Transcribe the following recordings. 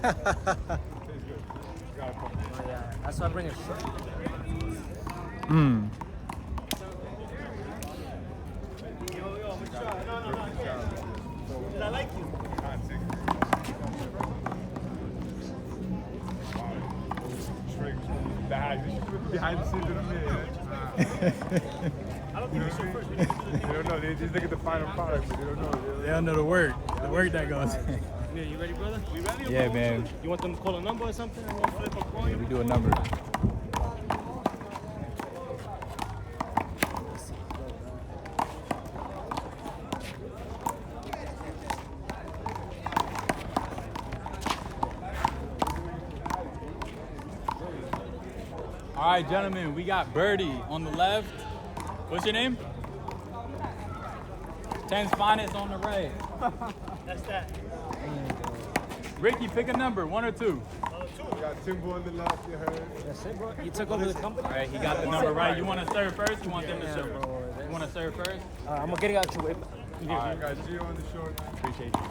Yeah, that's why I bring a shirt. I like you. Behind the scenes of the minute. I don't think we should first. They don't know. They just look at the final product, but they don't know. They don't know the work that goes. Yeah, you ready, brother? We ready? Yeah, man. You want them to call a number or something? Yeah, we do a number. All right, gentlemen, we got Birdie on the left. What's your name? 10's finest on the right. That's that. Ricky, pick a number, 1 or 2. We got Timbo on the left, you heard. That's it, bro. You took over the company? All right, he got the number right. You want to serve first? You want them to serve? You want to serve first? I'm going to get it out your way. All right, got Gio on the short. Appreciate you.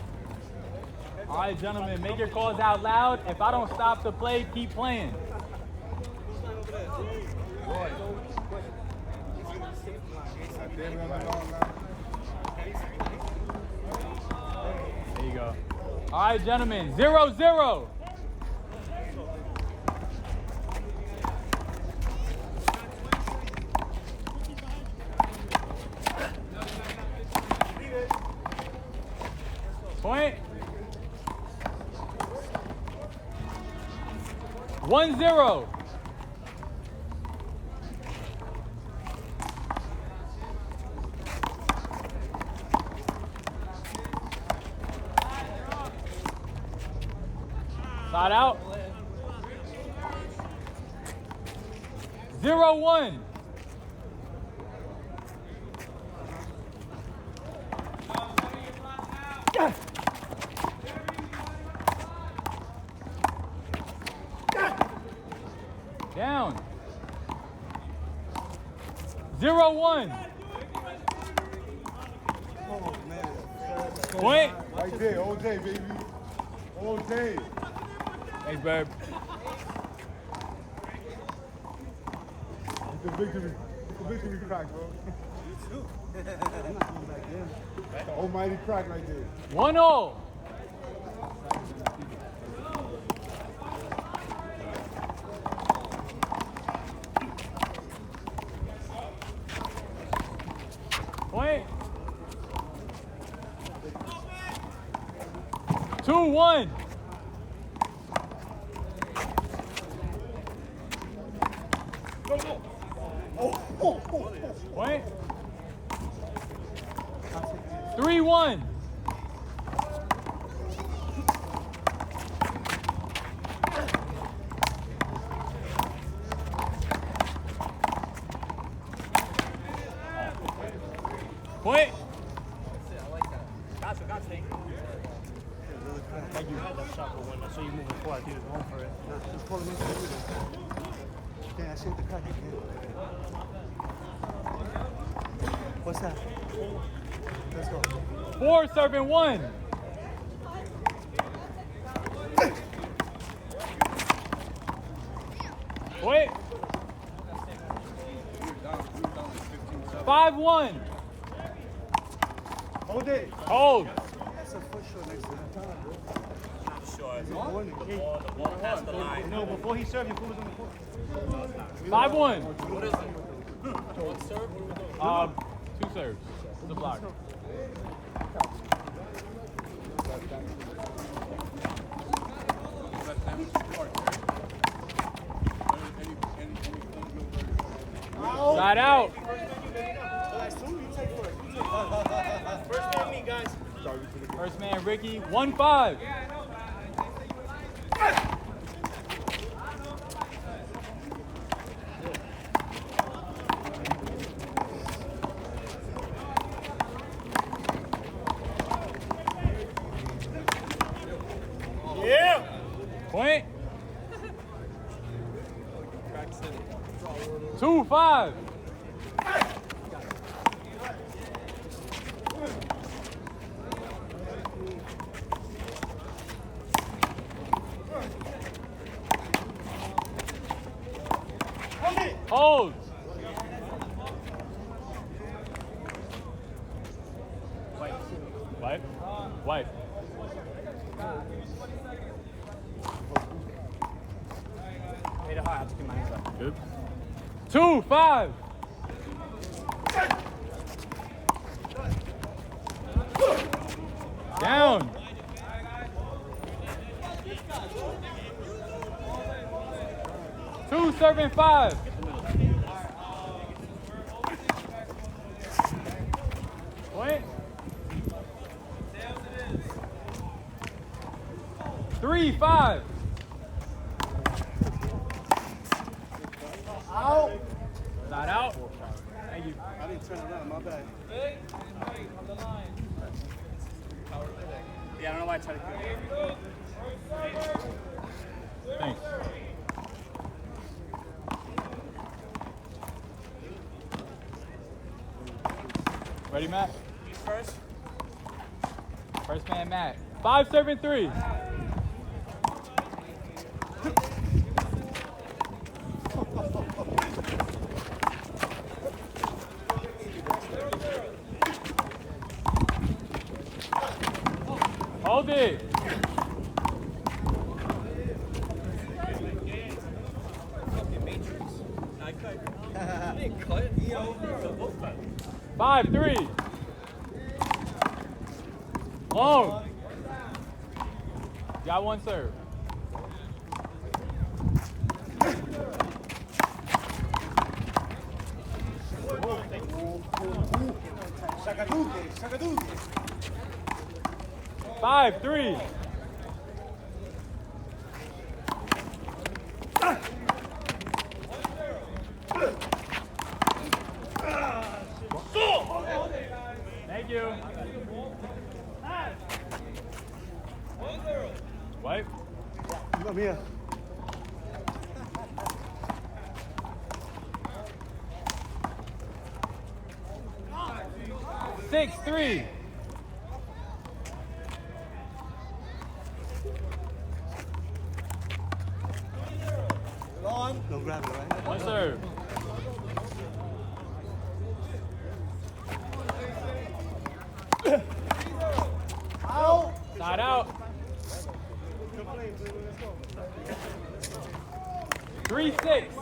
All right, gentlemen, make your calls out loud. If I don't stop the play, keep playing. There you go. All right, gentlemen, 0-0. Point. 1-0. Side out. 0-1. Down. 0-1. Point. Right there, all day, baby. All day. Thanks, babe. It's the victory. It's the victory crack, bro. I'm not coming back in. The almighty crack right there. 1-0. Point. 2-1. Point. 3-1. Point. Gotcha. Thank you. That shot for one. I saw you moving forward. I think it was going for it. Just pull him in. Yeah, I see the crack again. What's that? Let's go. 4 serving 1. Wait. 5-1. Hold it. Hold. That's a foot short next to the time, bro. I'm sure. The ball Past the line. No, before he served, your foot was on the court. 5-1. What is it? One serve? 2 serves. The block. Side out. First man, me, guys. First man, Ricky. 1-5. Yeah. Point. 2-5. Wipe. Wipe. Made it high. I have to keep my hands up. Good. 2, 5. Down. Two, serving 5. Point. 3, 5. Out. Not out. Thank you. I didn't turn around. My bad. Yeah, I don't know why I tried to kill you. Thanks. Ready, Matt? First. First man, Matt. 5, serving 3. Hold it. Five, 3. Long. Got one serve. Five, 3. Thank you. Wipe. Come here. 6, 3. No grab it, right? One serve. Out. Side out. 3, 6.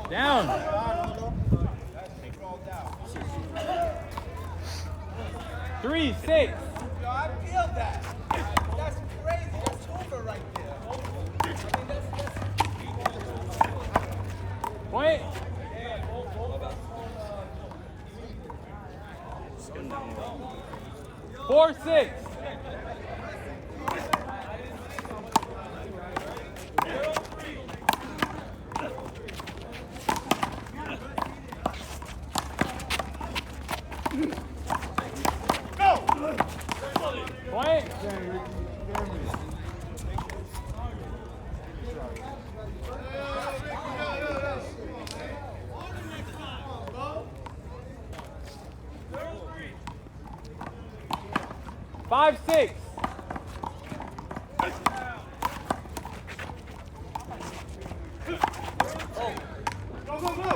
Down. 3, 6. Yo, I feel that. That's crazy. That's Hoover right there. I mean, that's Point. Four, 6. Point. Five, 6. Go, go, go.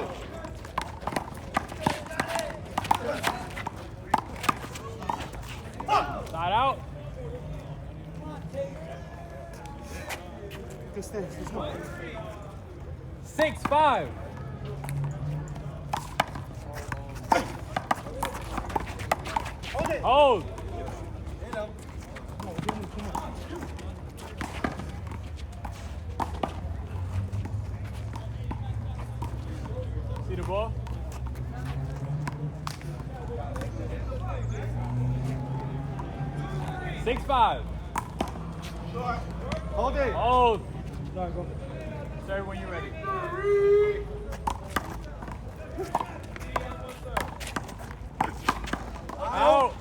Side out. Good stance. Let's go. 6, 5. Hold it. Hold. See the ball? Six, 5. Hold it. Hold. Sorry, go. Serve when you're ready. Out.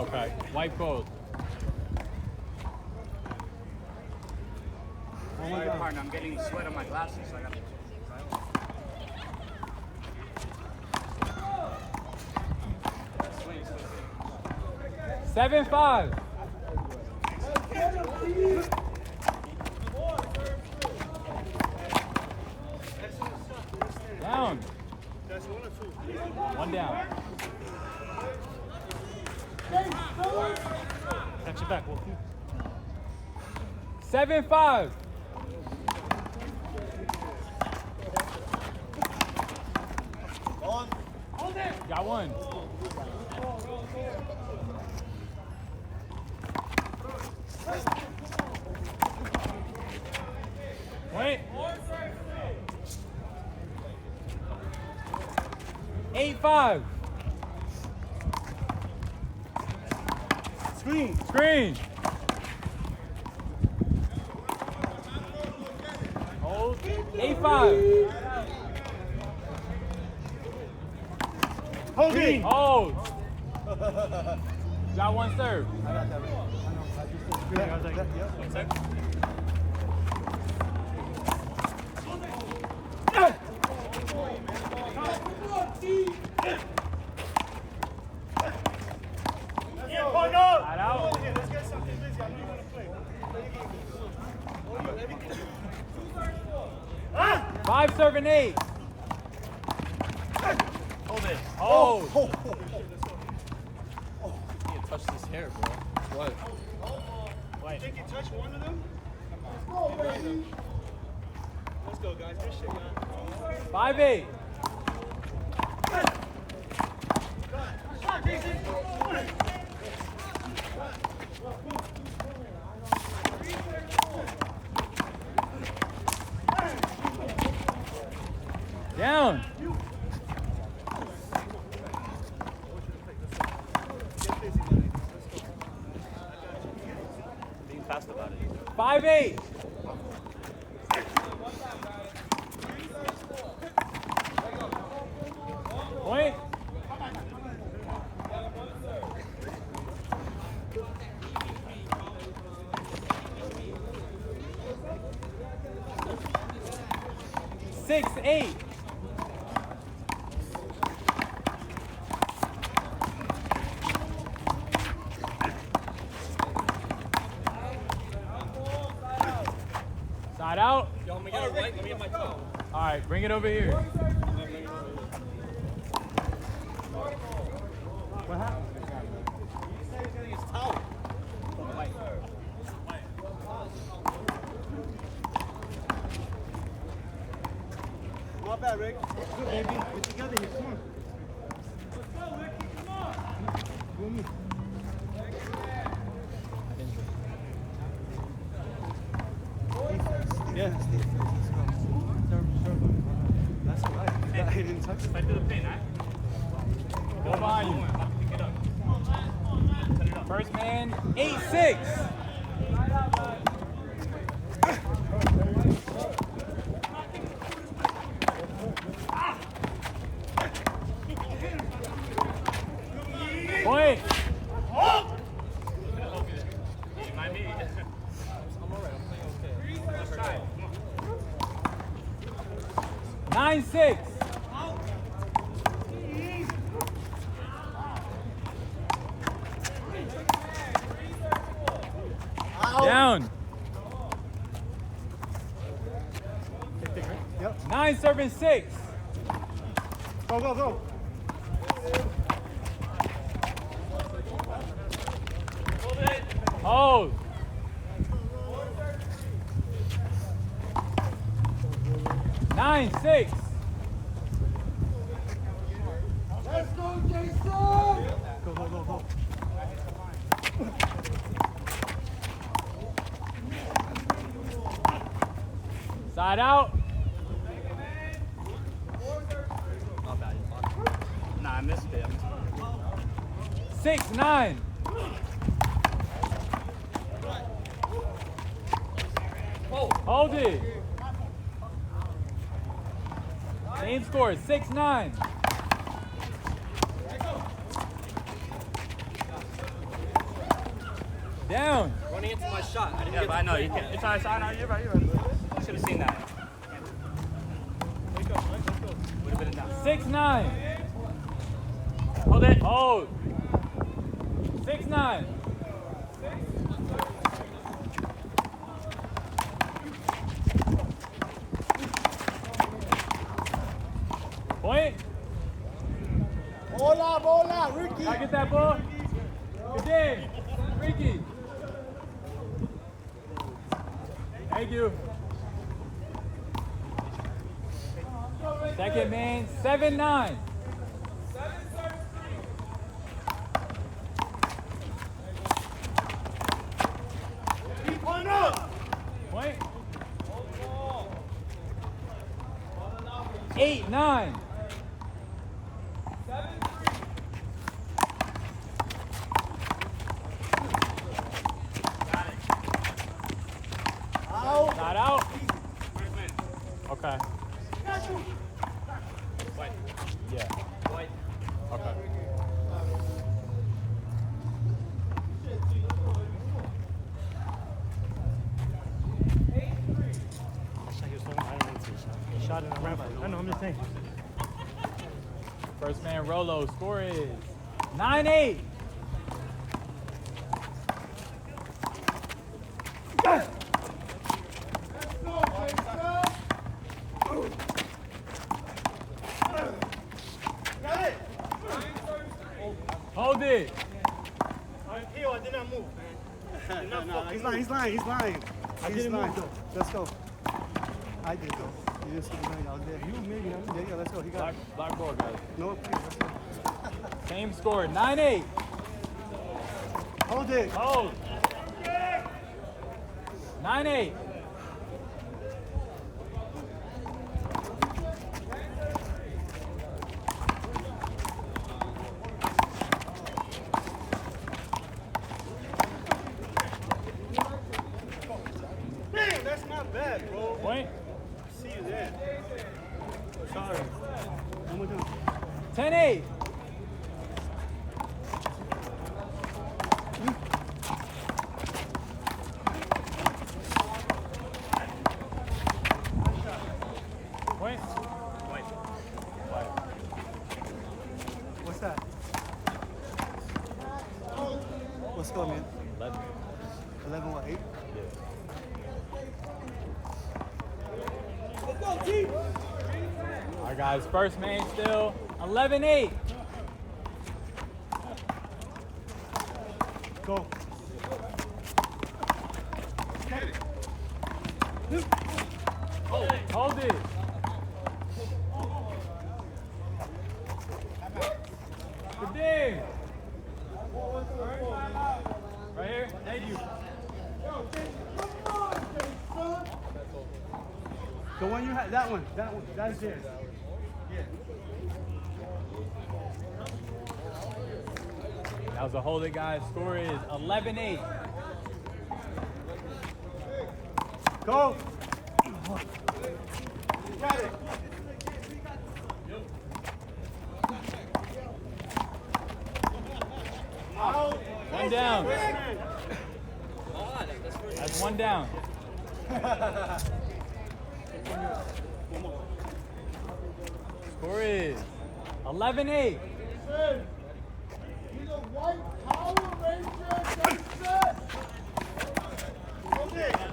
Okay. Wipe cold. Sorry, partner. I'm getting sweat on my glasses. So I got. 7-5. Down. That's one or two. One down. Catch it back, Wolfie. 7-5. Got one. Wait. 8-5. Screen. Screen. Hold. 8-5. Hold it. Hold. Got one serve. I got that right. I know. I just said screen. I was like, yep. One sec. Yeah, partner. Side out. Yeah, let's get something busy. I know you want to play. 5 serving 8. Hold it. Hold. You can't touch this hair, bro. What? You think you touched one of them? Let's go, guys. Good shit, man. 5-8. Down. Being fast about it. 5-8. Point. Six, 8. Side out. Yo, let me get a white. Let me get my toe. All right, bring it over here. What happened? It's towel. Not bad, Rick. Good, baby. Get together here. Come on. Let's go, Ricky. Come on. You and me. Yeah. That's all right. I didn't touch it. Go behind you. First man, 8-6. Point. 9-6. Down. Yep. 9 serving 6. Go, go, go. Hold. 9-6. Let's go, Jason! Go, go, go, go. Side out. Not bad. Nah, I missed it. 6-9. Hold it. Same score, 6-9. Down. Running into my shot. I didn't Yeah, get but I know you can't. It's all right. I know you're right. You're right. Should have seen that. Wake up, let's go. Would have been down. 6-9. Hold it. Hold. 6-9. Point. Bola, bola, Ricky. I get that ball. Good game. Ricky. Thank you. Second man, 7-9. Keep on up. Point. 8-9. Out. Not out. Okay. Yeah. Okay. He shot it around. I know, I'm just saying. First man Rolo, score is 9-8. Hold it. I'm here, I did not move, man. No, he's lying. I didn't move, though. Let's go. I did, though. You didn't see the money out there. You, maybe. Yeah, let's go. He got it. Black board, guys. No, please, let's go. Same score, 9-8. Hold it. Hold. 9-8. Damn, that's not bad, bro. Point. See you there. Sorry. One more time. 10-8. Point. What's that? What's score, man? 11. 11 what, 8? All right, guys. First man still 11-8. Go. Hold it. Good dig. Right here. Thank you. The one you had, that one, that's there. That was a hold it, guys. Score is 11-8. Go. Got it. Out. One down. That's one down. Score is 11-8. He's a white Power Ranger success.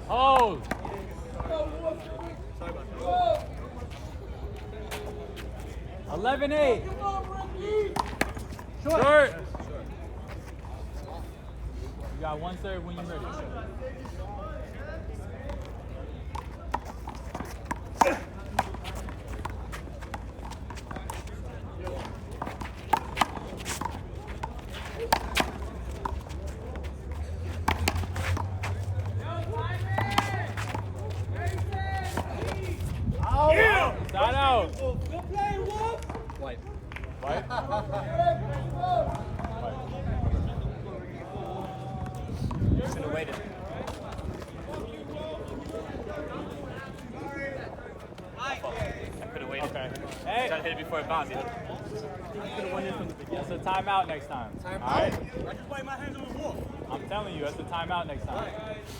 Hold. 11-8. Come on, Ricky. Short. You got one serve when you're ready. Side out. Good play, Wolf. White. Should have waited. I could have waited. Okay. Hey. Try to hit it before it bounced. That's a timeout next time. All right? I just wipe my hands on the wall. I'm telling you, that's a timeout next time.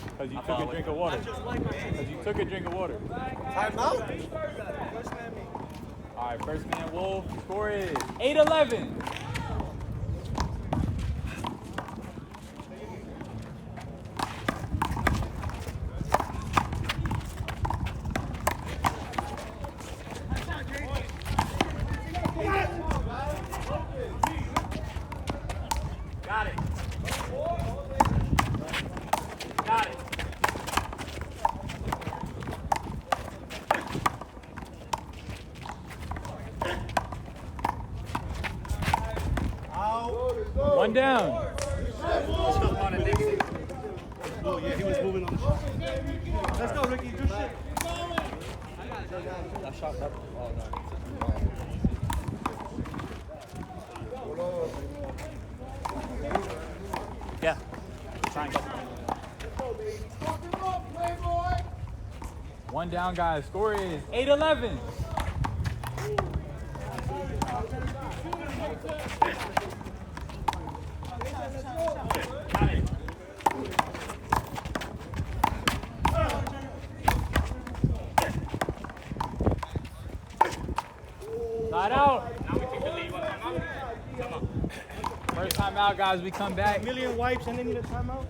Because you took a drink of water. Because you took a drink of water. Timeout? All right, first man Wolf. Score is 8-11. One down. Oh, yeah, he was moving on the shot. Let's go, Ricky. Good shit. That shot up. Oh, no. Yeah. Try and go. One down, guys. Score is 8-11. Side out. First time out, guys. We come back. Million wipes and they need a timeout?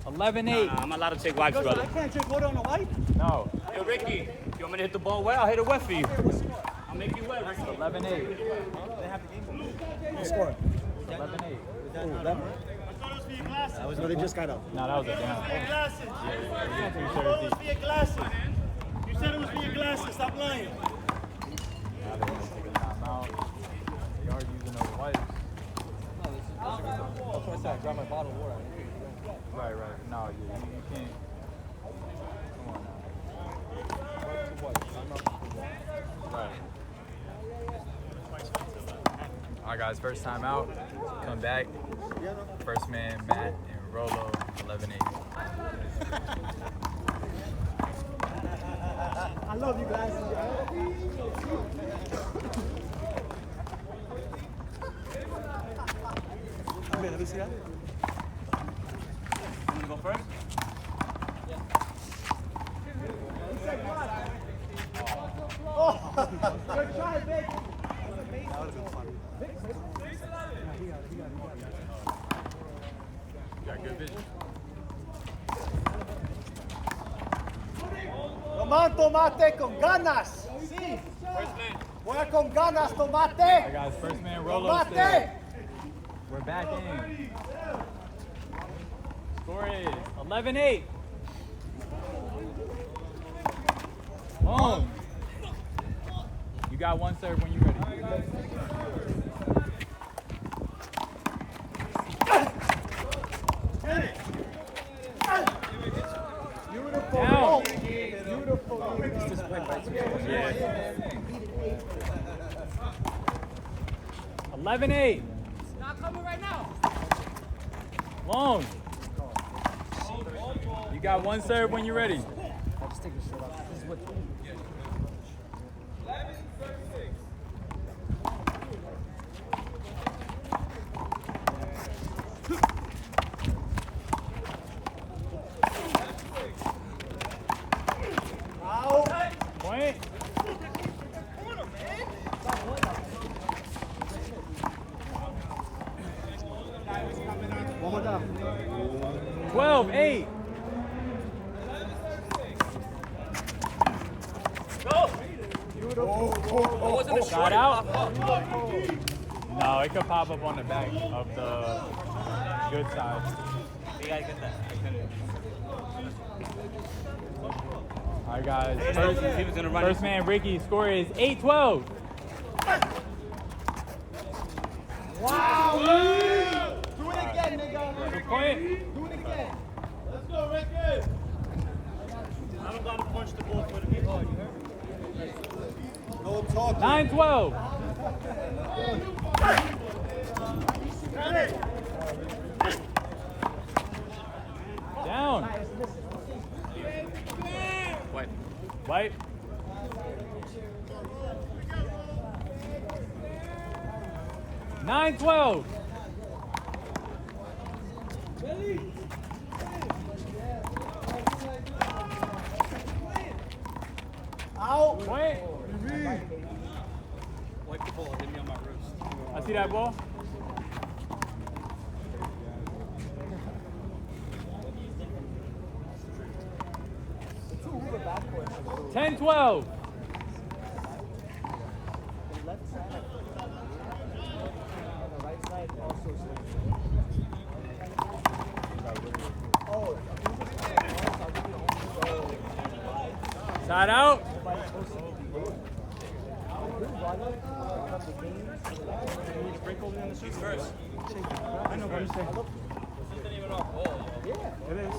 11-8. I'm allowed to take wipes, I brother. can't drink water on a wipe. No. Yo, Ricky, you want me to hit the ball wet? I'll hit it wet for you. I'll make you wet, Ricky. 11-8. Score. 11-8. I thought it was for your glasses. No, they just got up. No, that was a down. Your glasses. Yeah, I thought it was for your glasses. You said it was for your glasses. Stop lying. Now they're going to take a timeout. They are using those wipes. That's what I said. I grabbed my bottle of water. Right. No, you can't. Come on now. Right. All right, guys. First time out. Come back. First man, Matt and Rolo, 11-8. I love you guys. Okay, let me see that. You want to go first? Oh, good try, Vic. That would have been fun. You got good vision. Tomate, tomate con ganas. Sí. Juega con ganas, All tomate. right, guys. First man, Rolo. Still. Tomate. We're back in. Score is 11-8. Boom. You got one serve when you're ready. Beautiful. Down. Beautiful. Yeah. 11-8. Not coming right now. Long. You got one serve when you're ready. I'll just take the shirt off. This is what. Point. One more down. 12-8. Shot out. No, it could pop up on the back of the good side. You gotta get that. All right, guys. He was gonna run First man, Ricky. Score is 8-12. Wow. Do it again, nigga. Good point. Do it again. Let's go, Ricky. I don't gotta punch the ball for the game. No talking. 9-12. Down. Wipe. Nine 12. Out. Point. Wipe the ball, hit me on my wrist. I see that ball. Backwards. 10-12. Left side. On the right side also Side out. need to break over there in the circle. First. I know what I'm saying. Isn't even off ball. It is.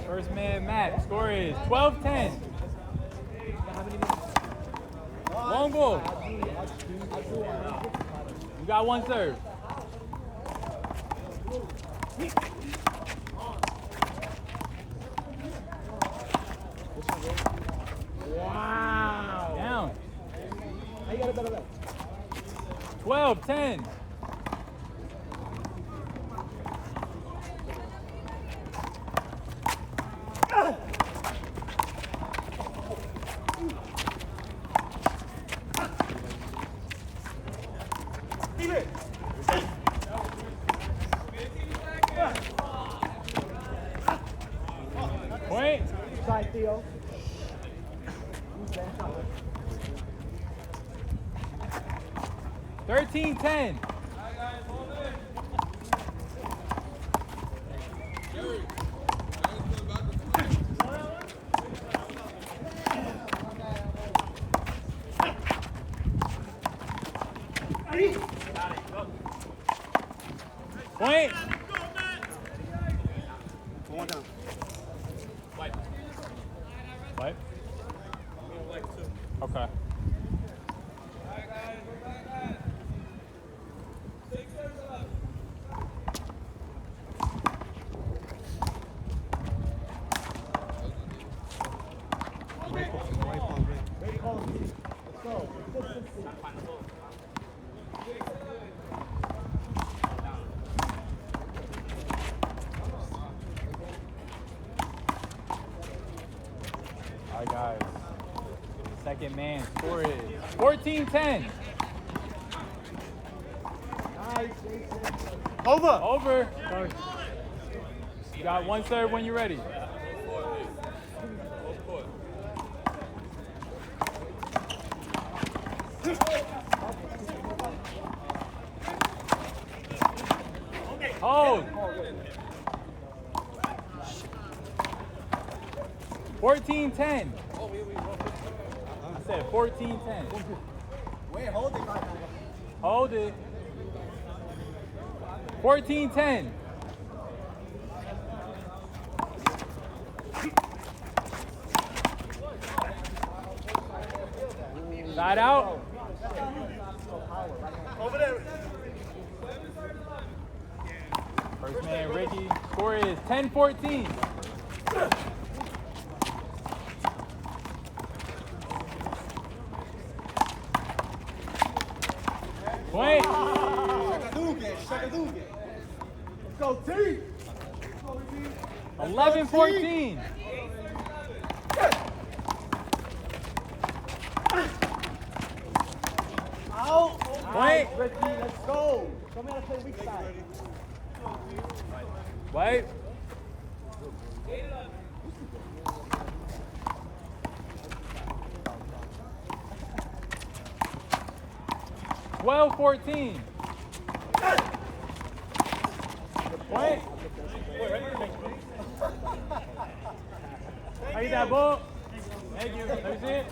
First man, Matt. Score is 12-10. Long ball. You got one serve. Wow. Down. How you got a better left? 12-10. Point. Try Theo. 13-10. Point. One down. Wipe. What? Wipe too. Okay. All right, guys. Second man score is 14-10. Over. Over. You got one serve when you're ready. Hold. 14-10. I said 14-10. Wait, hold it. Hold it. 14-10. Side out. Over there. First man, Ricky. Score is 10-14. Point. Let's go, team. 11-14. Out. Point. Ricky, let's go. Show me how to play weak side. Wait. Well, 14. Point. I get that ball. Thank you. Let me see it.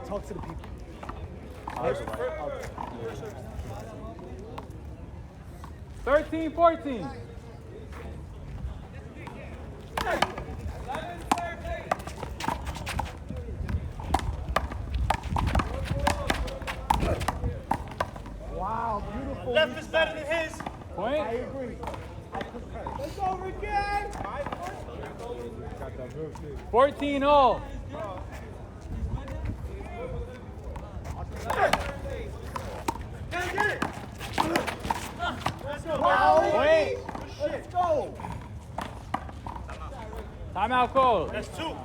Talk to the people. 13-14. Wow, beautiful. Left is better than his. Point. I agree. I concur. Let's go, Ricky. 14 all. Get it. Let's go. Point. Let's go. Timeout call. That's two.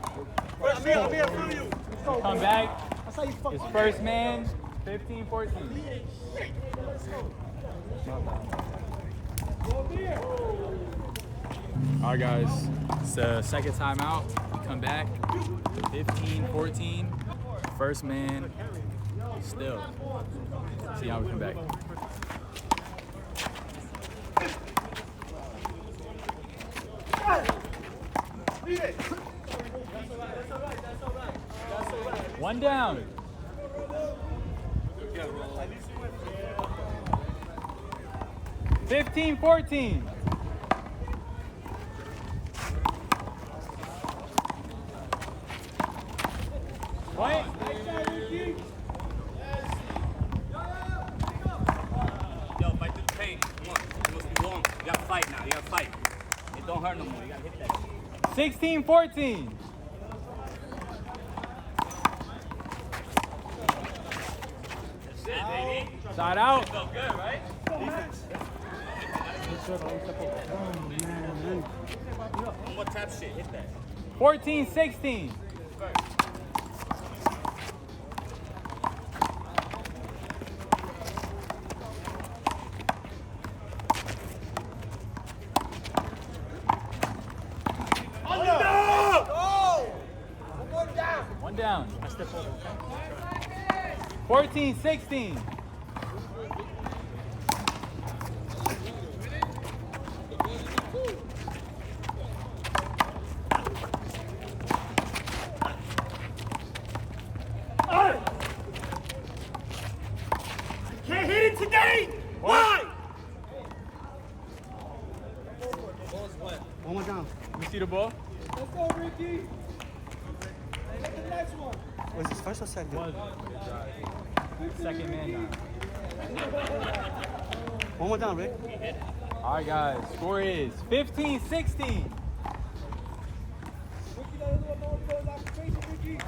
I'm here for you. Come back. That's how you fuck. It's first man. 15-14. All right, guys. It's the second timeout. We come back. 15-14. First man. Still. See how we come back. One down. 15-14. Point. Yo, fight through the pain. Come on. You must be long. You gotta fight now. You gotta fight. It don't hurt no more. You gotta hit that. 16-14. That's it, baby. Side out. Felt good, right? Defense. One more tap shit. Hit that. 14-16. One down. 14-16. Can't hit it today. Why? One more down. You see the ball? Let's go, Ricky. Get the next one. Was this first or second? Second man down. One more down, Rick. All right, guys. Score is 15-16. Ricky, that is what no one goes occupation, Ricky.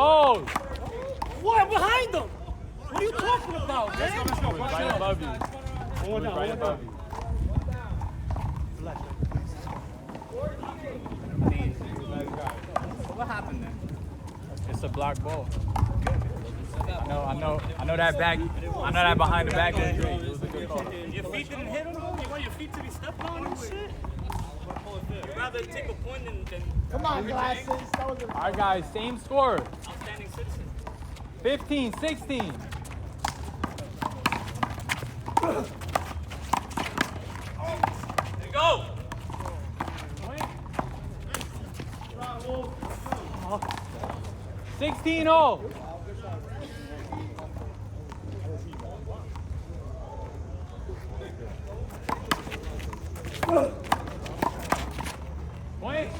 Oh! What? Behind them? What are you talking about, man? It was right above you. One more It was down. right One more above down. you. What happened then? It's a block ball. I know that back. I know that behind the back was great. It was a good call. Your feet didn't hit him? You want your feet to be stepped on and shit? You'd rather take a point than Come on, glasses. That was All right, guys. Same score. outstanding citizen. 15-16. There you go. 16-0. Point.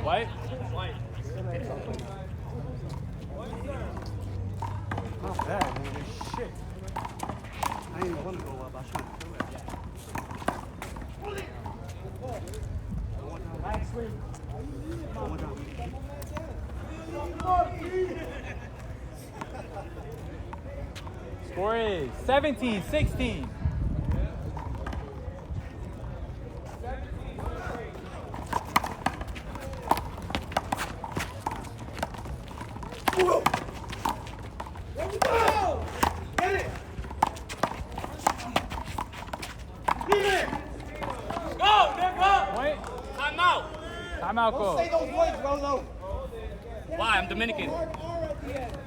White. Not bad, man. Shit. I didn't want to go up. I should have threw it. One more down. Score is 17-16. Go, nigga. Point. Time out. Timeout Don't call. say those words, Rolo. Why? I'm Dominican.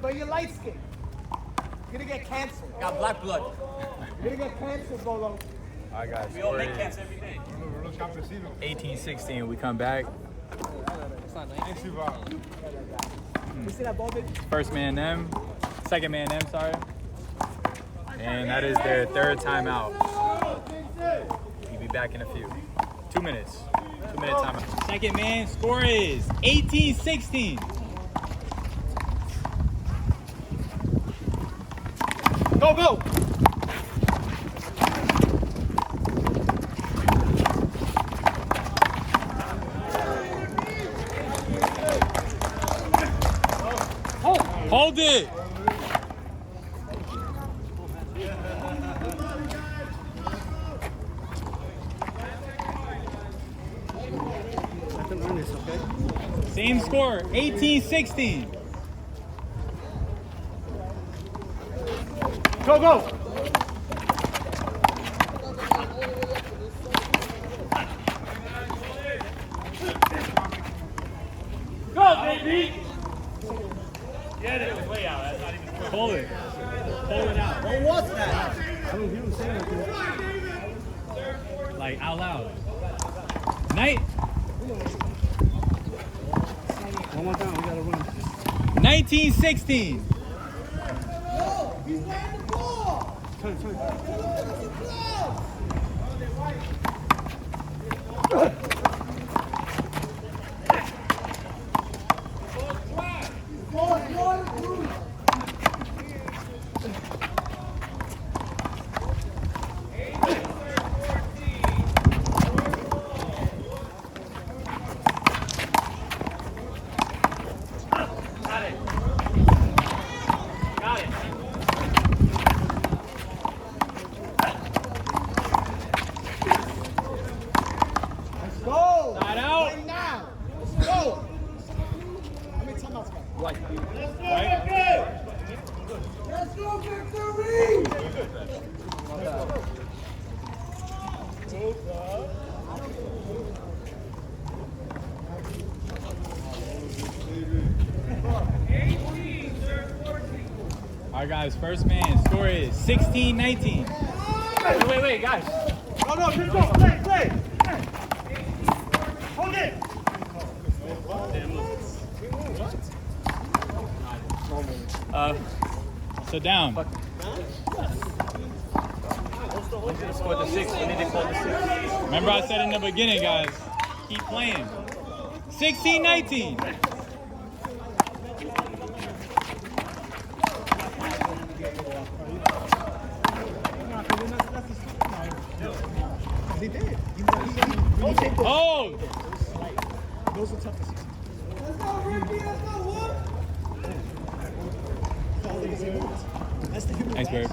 But you're light skinned. You're gonna get cancer. Got black blood. You're gonna get cancer, Rolo. All right, guys. We all Score make is cats every day. 18-16. We come back. You see that ball, baby? First man them. Second man them, sorry. And that is their third timeout. We'll be back in a few. 2 minutes. 2 minute timeout. Second man score is 18-16. Go, go! Hold it! Let them earn this, okay? Same score, 18-16. Go, go! Get it. It was way out. That's not even close. Pull it. Pull it out. What was that? I mean, he was saying it. Like out loud. Night. One more time, we gotta run. 1916. No, he's wearing the ball. Turn. Side out. Right now. Let's go. How many timeouts got? Right. Let's go, victory! All right, guys. First man. Score is 16-19. Wait, guys. No, just go. Play. Hold it. Sit down. Scored the 6. When did they call the 6? Remember I said in the beginning, guys. Keep playing. 16-19. He did. Hold. Those are tough decisions. Let's go, Ricky. Let's go, Whoop. That's the human Thanks, babe.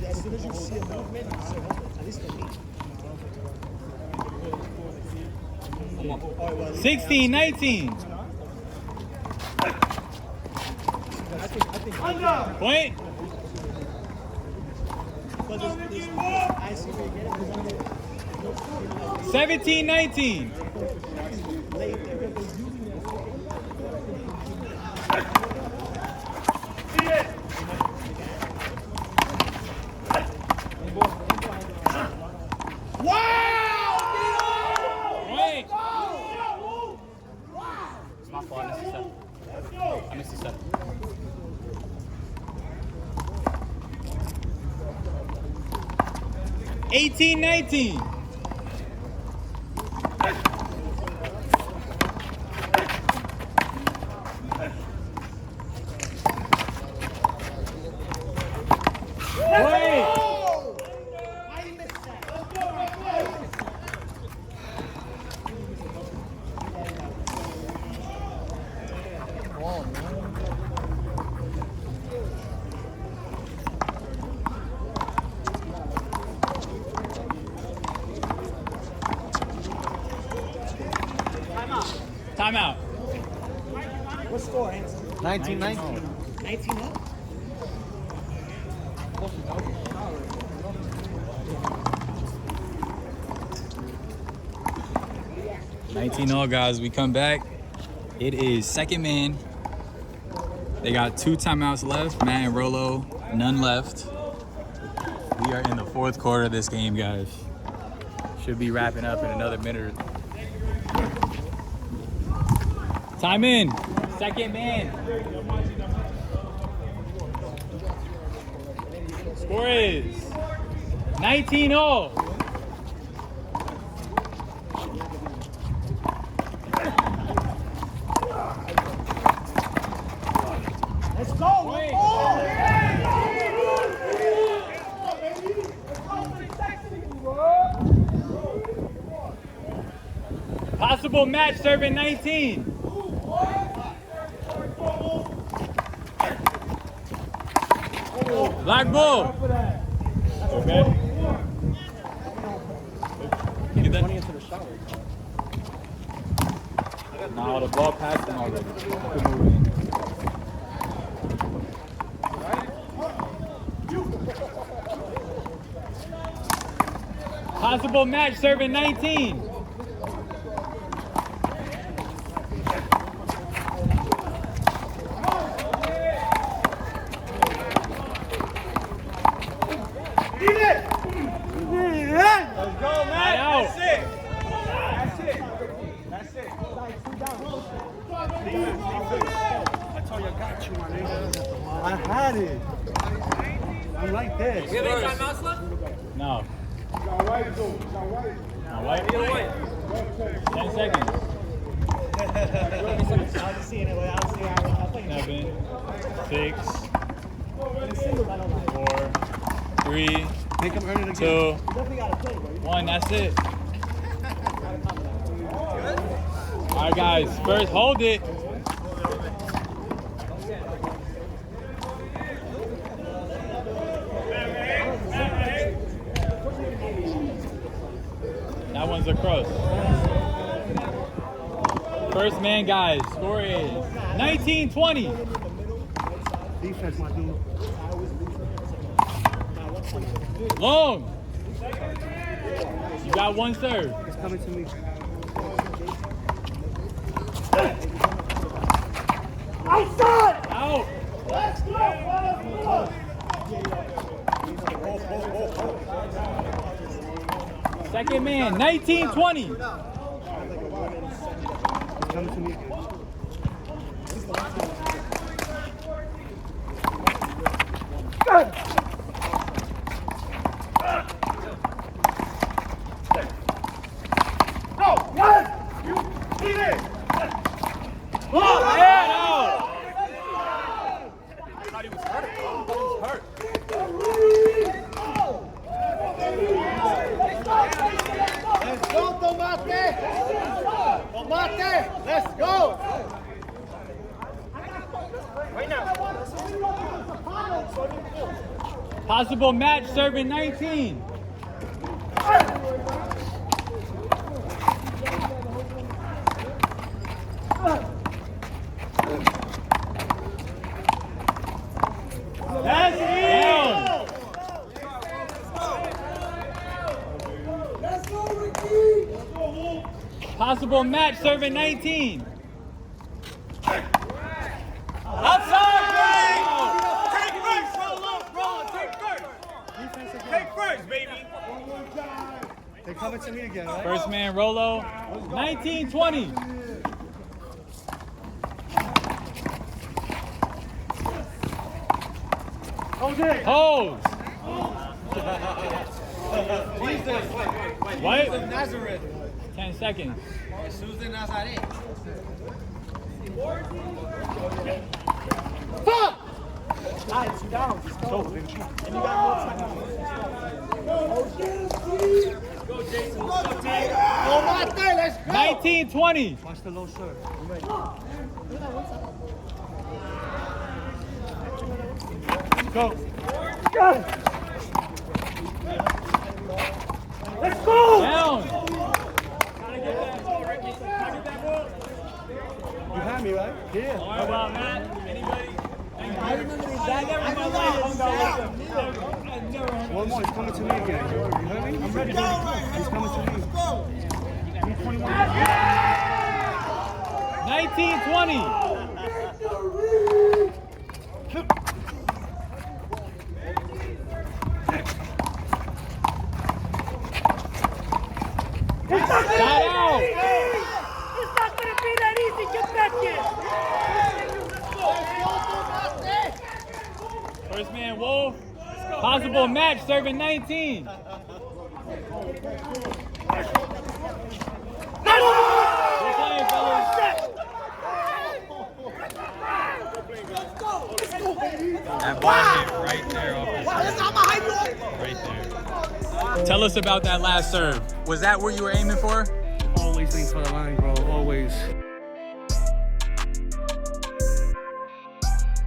As soon as you see a movement, you say, oh, at least for me. 16-19. Point. I see where you get it. 17-19. Point. It's my fault. I missed the 7. I missed the 7. 18-19. Timeout. What score, Hans? 19-19. 19 up? All guys, we come back. It is second man. They got 2 timeouts left. Matt and Rolo, none left. We are in the 4th quarter of this game, guys. Should be wrapping up in another minute. Time in. Second man. Score is 19-0. Let's go! Wait. Possible match serving 19. Black ball. Okay. Get that. Nah, the ball passed him already. Good move. Possible match serving 19. got you, my nigga. I had it. I'm right there. You have any timeouts left? No. Got white though. Got white. Not white? 10 seconds. I was seeing it. I was seeing it. 7, 6, 4, 3, Make him earn it 2, again. 1. That's it. All right, guys. First, hold it. That one's across. First man, guys. Score is 19-20. Defense, my dude. Long. You got one serve. It's coming to me. Outside! Out. Let's go! Second man, 19-20. It's coming to me again. Go! Yes! You beat it! Oh, man, out. I thought he was hurt. He was hurt. Let's go, Tomate! Tomate! Let's go! Possible match serving 19. That's down. Let's go, Ricky! Possible match serving 19. Outside, baby! Take first, Rolo, take first. Take first, baby. They're coming to me again, right? First man, Rolo. 19-20. Hold it. Holds. What? Nazareth. 10 seconds. Jesus de Nazaret. Nice, you down. It's over, baby. And you got more time. Tomate, let's go! 19-20. Watch the low serve. Go. Let's go! Down. You had me, right? Yeah. How about Matt? Anybody? One more. He's coming to me again. You heard me? I'm ready. He's coming to me. He's 21. 19-20. Got out. It's not gonna be that easy. Get back in! First man, Wolf. Possible match serving 19. Good playing, fellas. That ball hit right there off the serve. Right there. Tell us about that last serve. Was that where you were aiming for? Always aim for the line, bro. Always.